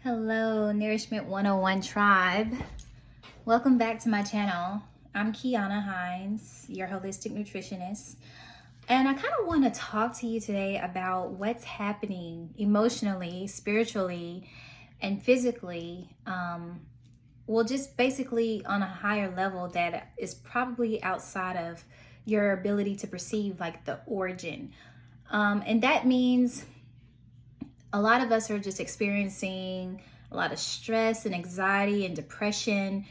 Hello, Nourishment 101 Tribe. Welcome back to my channel. I'm Kiana Hines, your holistic nutritionist. And I kind of want to talk to you today about what's happening emotionally, spiritually, and physically. Just basically on a higher level that is probably outside of your ability to perceive, like the origin. And that means a lot of us are just experiencing a lot of stress and anxiety and depression.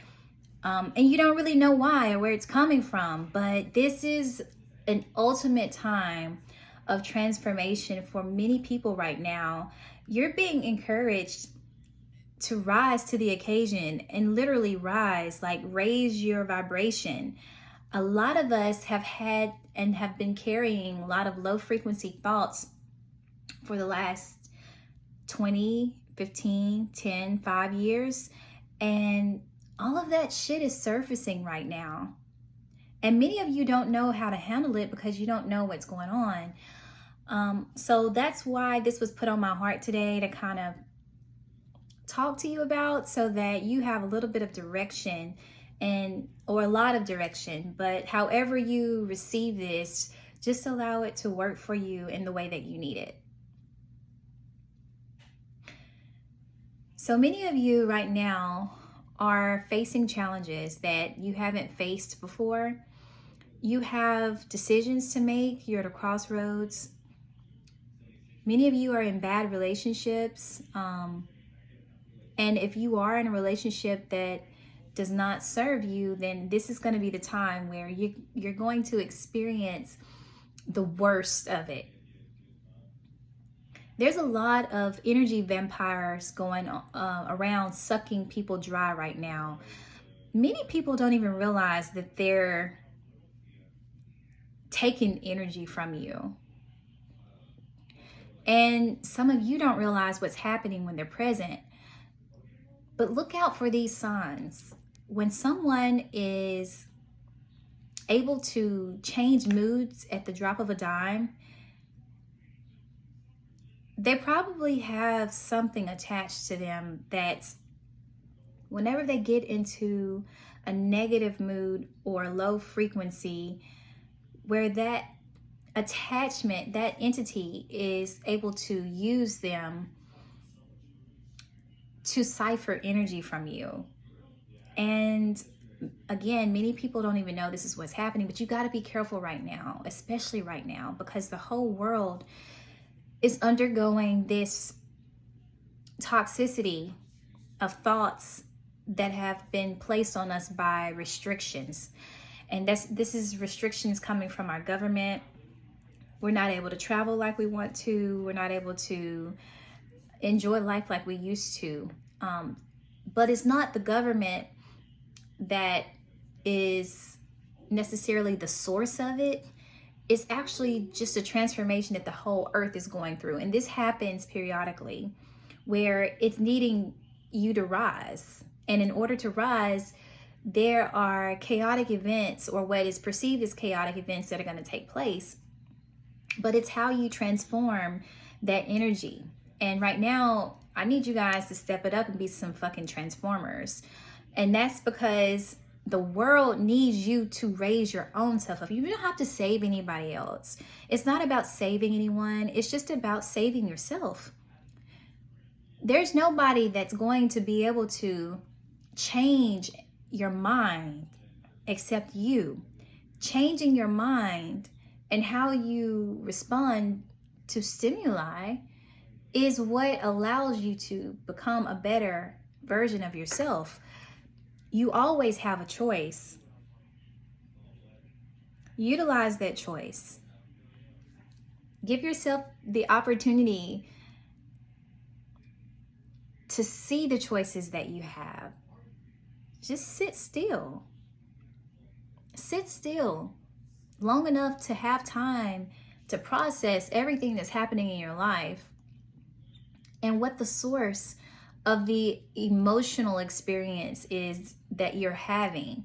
And you don't really know why or where it's coming from. But this is an ultimate time of transformation for many people right now. You're being encouraged to rise to the occasion and literally rise, like raise your vibration. A lot of us have had and have been carrying a lot of low frequency thoughts for the last 20, 15, 10, 5 years. And all of that shit is surfacing right now. And many of you don't know how to handle it because you don't know what's going on. So that's why this was put on my heart today to kind of talk to you about, so that you have a little bit of direction or a lot of direction. But however you receive this, just allow it to work for you in the way that you need it. So many of you right now are facing challenges that you haven't faced before. You have decisions to make. You're at a crossroads. Many of you are in bad relationships. And if you are in a relationship that does not serve you, then this is going to be the time where you're going to experience the worst of it. There's a lot of energy vampires going around sucking people dry right now. Many people don't even realize that they're taking energy from you. And some of you don't realize what's happening when they're present. But look out for these signs. When someone is able to change moods at the drop of a dime, they probably have something attached to them that's, whenever they get into a negative mood or low frequency, where that attachment, that entity is able to use them to cipher energy from you. And again, many people don't even know this is what's happening, but you got to be careful right now, especially right now, because the whole world is undergoing this toxicity of thoughts that have been placed on us by restrictions. And this is restrictions coming from our government. We're not able to travel like we want to. We're not able to enjoy life like we used to. But it's not the government that is necessarily the source of it. It's actually just a transformation that the whole earth is going through. And this happens periodically, where it's needing you to rise. And in order to rise, there are chaotic events, or what is perceived as chaotic events, that are going to take place. But it's how you transform that energy. And right now, I need you guys to step it up and be some fucking transformers. And that's because the world needs you to raise your own self up. You don't have to save anybody else. It's not about saving anyone. It's just about saving yourself. There's nobody that's going to be able to change your mind except you. Changing your mind and how you respond to stimuli is what allows you to become a better version of yourself. You always have a choice. Utilize that choice. Give yourself the opportunity to see the choices that you have. Just sit still. Sit still long enough to have time to process everything that's happening in your life and what the source of the emotional experience is that you're having.